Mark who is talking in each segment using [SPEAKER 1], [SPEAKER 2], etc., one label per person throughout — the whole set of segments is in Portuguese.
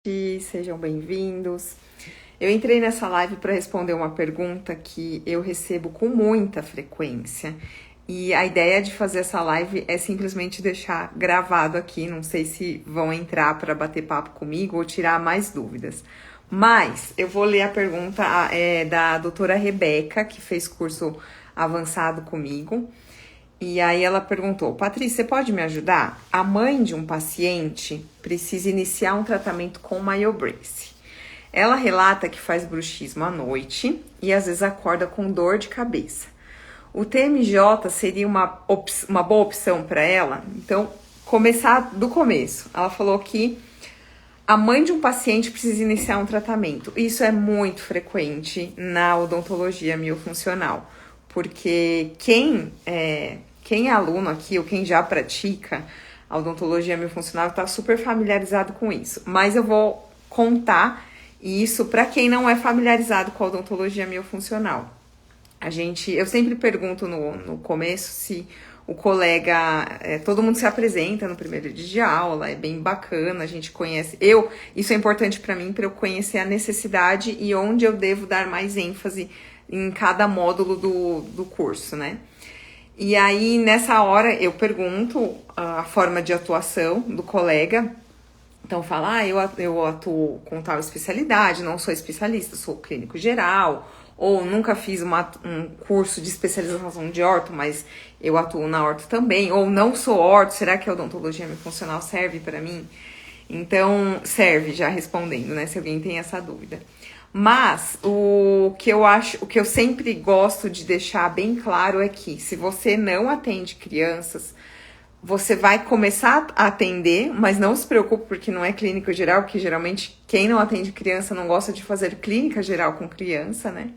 [SPEAKER 1] E sejam bem-vindos. Eu entrei nessa live para responder uma pergunta que eu recebo com muita frequência. E a ideia de fazer essa live é simplesmente deixar gravado aqui. Não sei se vão entrar para bater papo comigo ou tirar mais dúvidas. Mas eu vou ler a pergunta da doutora Rebeca, que fez curso avançado comigo. E aí ela perguntou: Patrícia, você pode me ajudar? A mãe de um paciente precisa iniciar um tratamento com MyoBrace. Ela relata que faz bruxismo à noite e às vezes acorda com dor de cabeça. O TMJ seria uma boa opção para ela? Então, começar do começo. Ela falou que a mãe de um paciente precisa iniciar um tratamento. Isso é muito frequente na odontologia miofuncional, porque quem é aluno aqui ou quem já pratica a odontologia miofuncional está super familiarizado com isso. Mas eu vou contar isso para quem não é familiarizado com a odontologia miofuncional. Eu sempre pergunto no começo se o colega, todo mundo se apresenta no primeiro dia de aula, é bem bacana, a gente conhece. Isso é importante para mim, para eu conhecer a necessidade e onde eu devo dar mais ênfase em cada módulo do curso, né? E aí, nessa hora, eu pergunto a forma de atuação do colega. Então, fala, eu atuo com tal especialidade, não sou especialista, sou clínico geral, ou nunca fiz um curso de especialização de orto, mas eu atuo na orto também, ou não sou orto, será que a odontologia miofuncional serve para mim? Então, serve, já respondendo, né, se alguém tem essa dúvida. Mas o que eu sempre gosto de deixar bem claro é que se você não atende crianças, você vai começar a atender, mas não se preocupe porque não é clínico geral, porque geralmente quem não atende criança não gosta de fazer clínica geral com criança, né?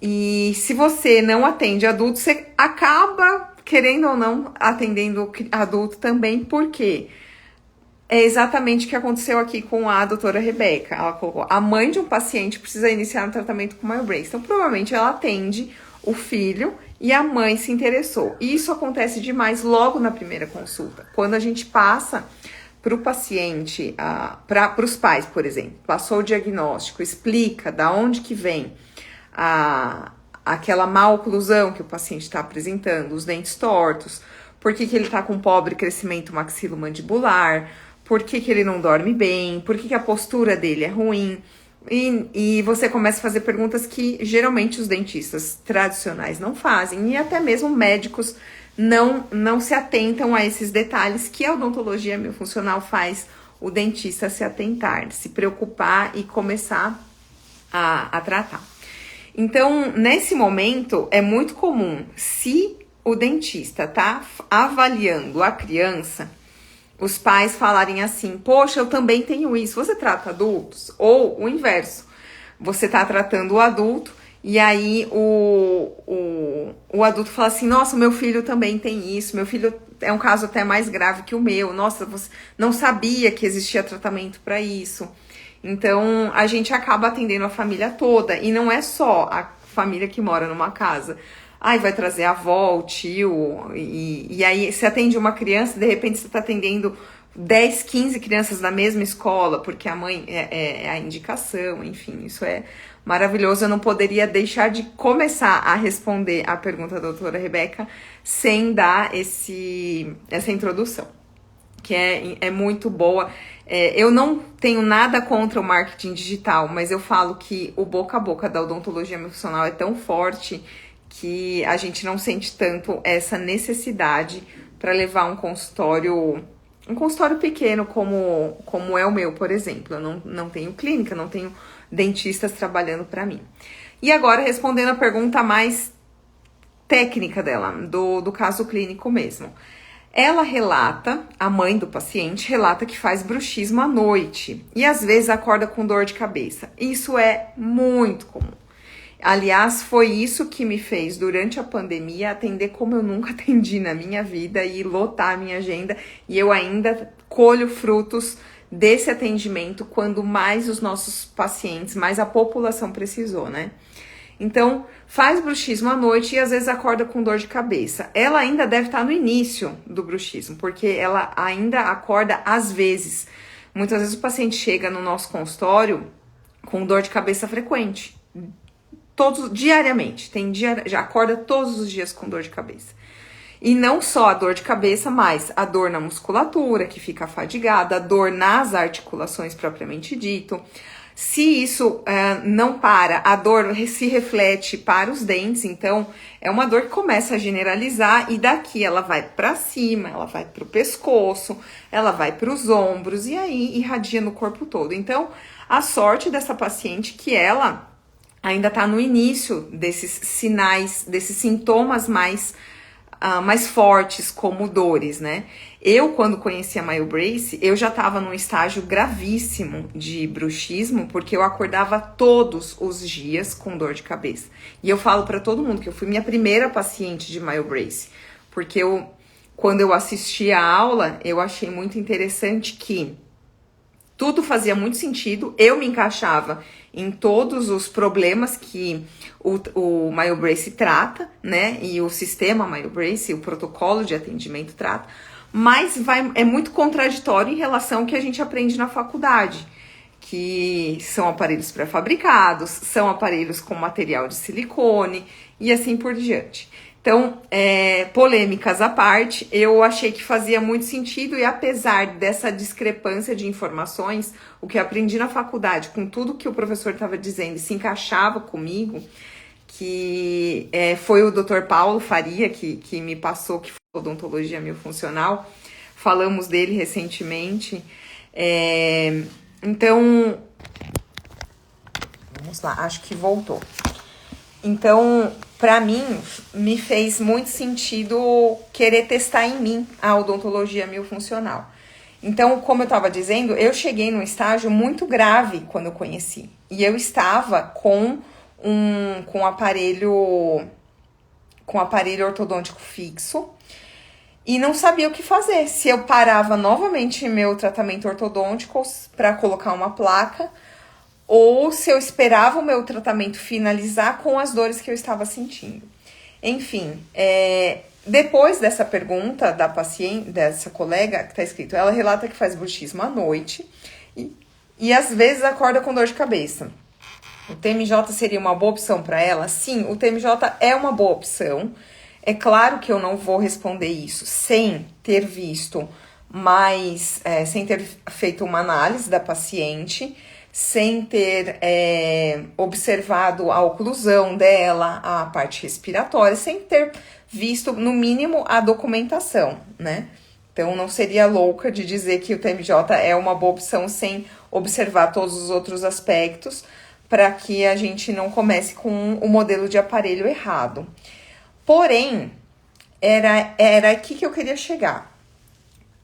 [SPEAKER 1] E se você não atende adulto, você acaba, querendo ou não, atendendo adulto também, porque é exatamente o que aconteceu aqui com a doutora Rebeca. Ela colocou: a mãe de um paciente precisa iniciar um tratamento com MyoBrace. Então, provavelmente, ela atende o filho e a mãe se interessou. E isso acontece demais logo na primeira consulta. Quando a gente passa para o paciente, para os pais, por exemplo, passou o diagnóstico, explica da onde que vem aquela má oclusão que o paciente está apresentando, os dentes tortos, por que ele está com pobre crescimento maxilomandibular, por que ele não dorme bem, por que a postura dele é ruim. E você começa a fazer perguntas que geralmente os dentistas tradicionais não fazem, e até mesmo médicos não se atentam a esses detalhes que a odontologia miofuncional faz o dentista se atentar, se preocupar e começar a tratar. Então, nesse momento, é muito comum, se o dentista está avaliando a criança, os pais falarem assim: poxa, eu também tenho isso, você trata adultos? Ou o inverso, você tá tratando o adulto e aí o adulto fala assim: nossa, meu filho também tem isso, meu filho é um caso até mais grave que o meu, nossa, você não sabia que existia tratamento para isso. Então, a gente acaba atendendo a família toda, e não é só a família que mora numa casa. Vai trazer a avó, o tio, e aí você atende uma criança, de repente você está atendendo 10, 15 crianças da mesma escola, porque a mãe é a indicação, enfim, isso é maravilhoso. Eu não poderia deixar de começar a responder a pergunta da doutora Rebeca sem dar essa introdução, que é muito boa. Eu não tenho nada contra o marketing digital, mas eu falo que o boca a boca da odontologia miofuncional é tão forte que a gente não sente tanto essa necessidade para levar um consultório pequeno como é o meu, por exemplo. Eu não tenho clínica, não tenho dentistas trabalhando para mim. E agora, respondendo a pergunta mais técnica dela, do caso clínico mesmo. Ela relata, a mãe do paciente relata que faz bruxismo à noite e às vezes acorda com dor de cabeça. Isso é muito comum. Aliás, foi isso que me fez, durante a pandemia, atender como eu nunca atendi na minha vida e lotar a minha agenda. E eu ainda colho frutos desse atendimento quando mais os nossos pacientes, mais a população precisou, né? Então, faz bruxismo à noite e às vezes acorda com dor de cabeça. Ela ainda deve estar no início do bruxismo, porque ela ainda acorda às vezes. Muitas vezes o paciente chega no nosso consultório com dor de cabeça frequente, diariamente, já acorda todos os dias com dor de cabeça. E não só a dor de cabeça, mas a dor na musculatura, que fica fadigada, a dor nas articulações propriamente dito. Se isso não para, a dor se reflete para os dentes, então é uma dor que começa a generalizar e daqui ela vai para cima, ela vai para o pescoço, ela vai para os ombros e aí irradia no corpo todo. Então, a sorte dessa paciente que ela ainda está no início desses sinais, desses sintomas mais fortes, como dores, né? Eu, quando conheci a MyoBrace, eu já estava num estágio gravíssimo de bruxismo, porque eu acordava todos os dias com dor de cabeça. E eu falo para todo mundo que eu fui minha primeira paciente de MyoBrace, porque quando eu assisti a aula, eu achei muito interessante que tudo fazia muito sentido, eu me encaixava em todos os problemas que o MyoBrace trata, né? E o sistema MyoBrace, o protocolo de atendimento trata, mas é muito contraditório em relação ao que a gente aprende na faculdade, que são aparelhos pré-fabricados, são aparelhos com material de silicone e assim por diante. Então, polêmicas à parte, eu achei que fazia muito sentido e apesar dessa discrepância de informações, o que eu aprendi na faculdade, com tudo que o professor estava dizendo, se encaixava comigo, que foi o Dr. Paulo Faria que me passou, que foi odontologia miofuncional, falamos dele recentemente. Então, vamos lá, acho que voltou. Então, para mim, me fez muito sentido querer testar em mim a odontologia miofuncional. Então, como eu estava dizendo, eu cheguei num estágio muito grave quando eu conheci. E eu estava com aparelho ortodôntico fixo e não sabia o que fazer. Se eu parava novamente meu tratamento ortodôntico para colocar uma placa, ou se eu esperava o meu tratamento finalizar com as dores que eu estava sentindo. Enfim, depois dessa pergunta da paciente, dessa colega, que está escrito, ela relata que faz bruxismo à noite e às vezes acorda com dor de cabeça. O TMJ seria uma boa opção para ela? Sim, o TMJ é uma boa opção. É claro que eu não vou responder isso sem ter visto sem ter feito uma análise da paciente, sem ter observado a oclusão dela, a parte respiratória, sem ter visto, no mínimo, a documentação, né? Então, não seria louca de dizer que o TMJ é uma boa opção sem observar todos os outros aspectos, para que a gente não comece com o modelo de aparelho errado. Porém, era aqui que eu queria chegar.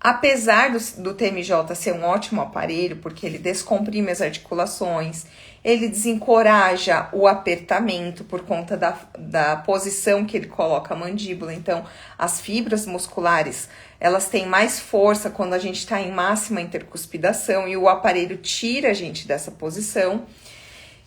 [SPEAKER 1] Apesar do TMJ ser um ótimo aparelho, porque ele descomprime as articulações, ele desencoraja o apertamento por conta da posição que ele coloca a mandíbula. Então, as fibras musculares, elas têm mais força quando a gente está em máxima intercuspidação e o aparelho tira a gente dessa posição.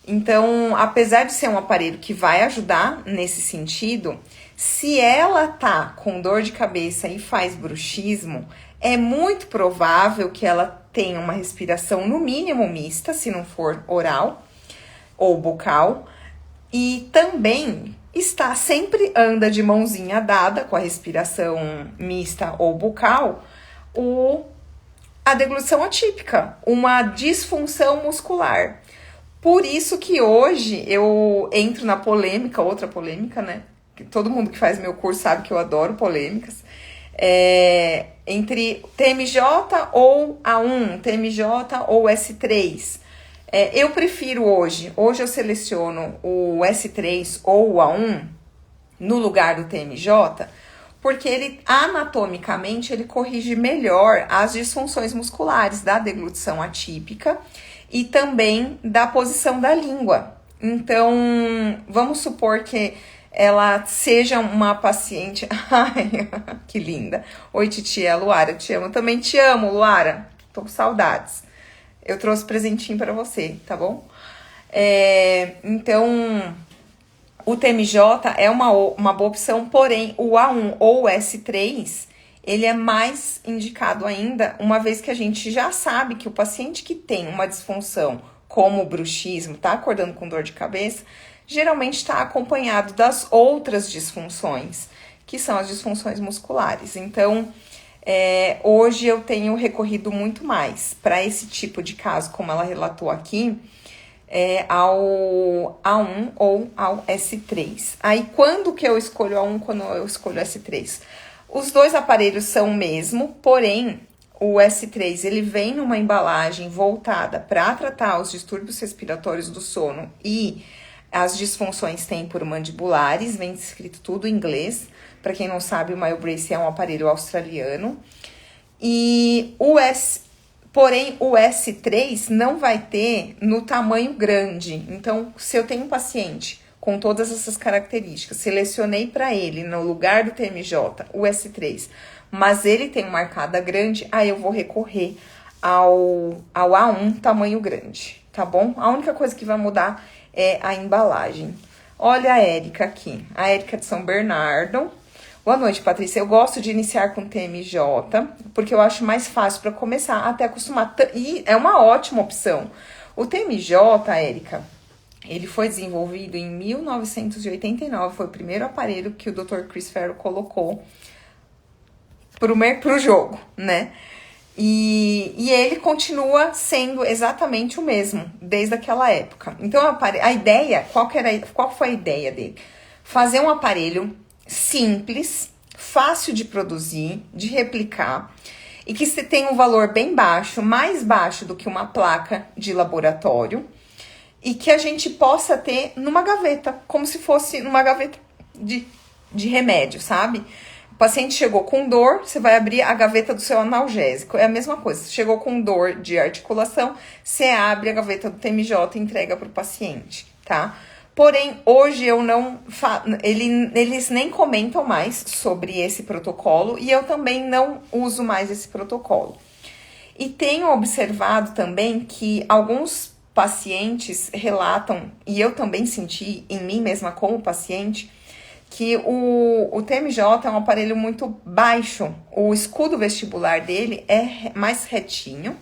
[SPEAKER 1] Então, apesar de ser um aparelho que vai ajudar nesse sentido, se ela tá com dor de cabeça e faz bruxismo, é muito provável que ela tenha uma respiração no mínimo mista, se não for oral ou bucal, e também sempre anda de mãozinha dada com a respiração mista ou bucal, a deglutição atípica, uma disfunção muscular. Por isso que hoje eu entro na polêmica, outra polêmica, né? Todo mundo que faz meu curso sabe que eu adoro polêmicas. Entre TMJ ou A1, TMJ ou S3. Eu prefiro hoje eu seleciono o S3 ou o A1 no lugar do TMJ, porque ele anatomicamente ele corrige melhor as disfunções musculares da deglutição atípica e também da posição da língua. Então, vamos supor que ela seja uma paciente... Ai, que linda. Oi, titia Luara, te amo. Também te amo, Luara. Tô com saudades. Eu trouxe presentinho pra você, tá bom? Então, o TMJ é uma boa opção, porém, o A1 ou o S3, ele é mais indicado ainda, uma vez que a gente já sabe que o paciente que tem uma disfunção, como o bruxismo, tá acordando com dor de cabeça, geralmente está acompanhado das outras disfunções, que são as disfunções musculares. Então, hoje eu tenho recorrido muito mais para esse tipo de caso, como ela relatou aqui, ao A1 ou ao S3. Aí, quando que eu escolho A1, quando eu escolho S3? Os dois aparelhos são o mesmo, porém, o S3 ele vem numa embalagem voltada para tratar os distúrbios respiratórios do sono e as disfunções temporomandibulares, vem escrito tudo em inglês. Para quem não sabe, o MyoBrace é um aparelho australiano. E porém, o S3 não vai ter no tamanho grande. Então, se eu tenho um paciente com todas essas características, selecionei para ele, no lugar do TMJ, o S3, mas ele tem uma arcada grande, aí eu vou recorrer ao A1 tamanho grande, tá bom? A única coisa que vai mudar é a embalagem. Olha a Érica aqui, a Érica de São Bernardo. Boa noite, Patrícia. Eu gosto de iniciar com TMJ, porque eu acho mais fácil para começar, até acostumar. E é uma ótima opção. O TMJ, Érica, ele foi desenvolvido em 1989, foi o primeiro aparelho que o Dr. Chris Ferro colocou pro jogo, né? E ele continua sendo exatamente o mesmo, desde aquela época. Então, a ideia, qual foi a ideia dele? Fazer um aparelho simples, fácil de produzir, de replicar, e que se tem um valor bem baixo, mais baixo do que uma placa de laboratório, e que a gente possa ter numa gaveta, como se fosse numa gaveta de remédio, sabe? O paciente chegou com dor, você vai abrir a gaveta do seu analgésico. É a mesma coisa. Chegou com dor de articulação, você abre a gaveta do TMJ e entrega para o paciente, tá? Porém, hoje eu não eles nem comentam mais sobre esse protocolo e eu também não uso mais esse protocolo. E tenho observado também que alguns pacientes relatam, e eu também senti em mim mesma como paciente, que o TMJ é um aparelho muito baixo. O escudo vestibular dele é mais retinho,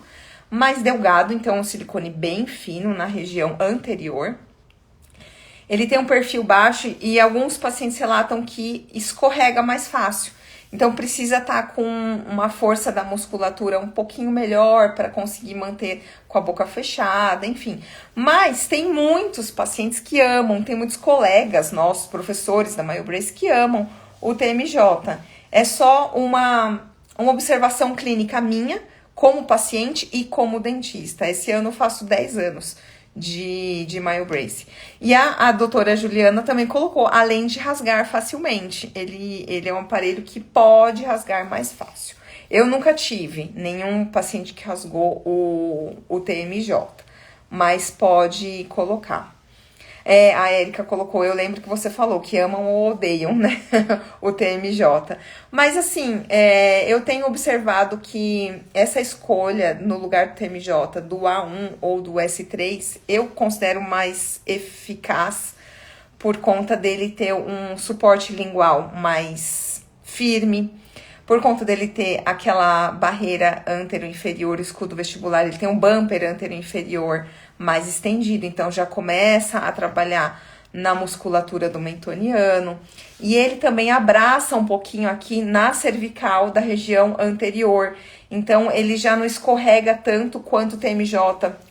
[SPEAKER 1] mais delgado, então um silicone bem fino na região anterior. Ele tem um perfil baixo e alguns pacientes relatam que escorrega mais fácil. Então, precisa estar com uma força da musculatura um pouquinho melhor para conseguir manter com a boca fechada, enfim. Mas tem muitos pacientes que amam, tem muitos colegas nossos, professores da MyoBrace, que amam o TMJ. É só uma observação clínica minha como paciente e como dentista. Esse ano eu faço 10 anos de MyoBrace. E a doutora Juliana também colocou, além de rasgar facilmente, ele é um aparelho que pode rasgar mais fácil. Eu nunca tive nenhum paciente que rasgou o TMJ, mas pode colocar. A Érica colocou, eu lembro que você falou que amam ou odeiam, né, o TMJ. Mas assim, eu tenho observado que essa escolha no lugar do TMJ, do A1 ou do S3, eu considero mais eficaz por conta dele ter um suporte lingual mais firme, por conta dele ter aquela barreira antero-inferior, escudo vestibular, ele tem um bumper antero-inferior mais estendido, então já começa a trabalhar na musculatura do mentoniano. E ele também abraça um pouquinho aqui na cervical da região anterior. Então, ele já não escorrega tanto quanto o TMJ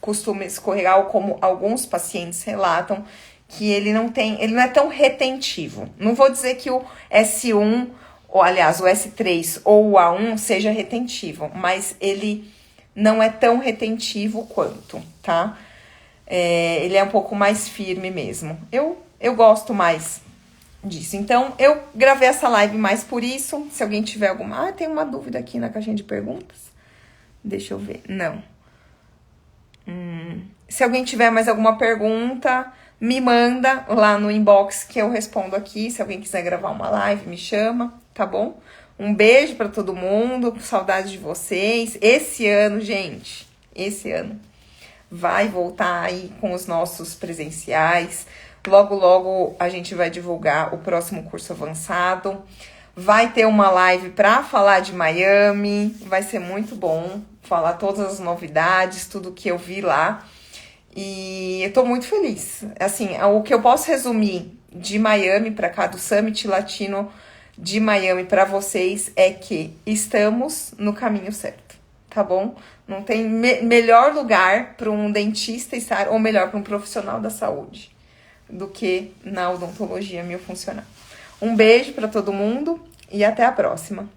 [SPEAKER 1] costuma escorregar, ou como alguns pacientes relatam, que ele não é tão retentivo. Não vou dizer que o S1, ou aliás, o S3 ou o A1 seja retentivo, mas ele não é tão retentivo quanto, tá? Ele é um pouco mais firme mesmo. Eu gosto mais disso. Então, eu gravei essa live mais por isso. Se alguém tiver alguma... tem uma dúvida aqui na caixinha de perguntas. Deixa eu ver. Não. Se alguém tiver mais alguma pergunta, me manda lá no inbox que eu respondo aqui. Se alguém quiser gravar uma live, me chama, tá bom? Um beijo pra todo mundo. Com saudade de vocês. Esse ano, gente, vai voltar aí com os nossos presenciais. Logo, logo a gente vai divulgar o próximo curso avançado. Vai ter uma live para falar de Miami, vai ser muito bom falar todas as novidades, tudo que eu vi lá. E eu tô muito feliz. Assim, o que eu posso resumir de Miami para cá, do Summit Latino de Miami para vocês, é que estamos no caminho certo, tá bom? Não tem melhor lugar para um dentista estar, ou melhor, para um profissional da saúde, do que na odontologia miofuncional. Um beijo para todo mundo e até a próxima.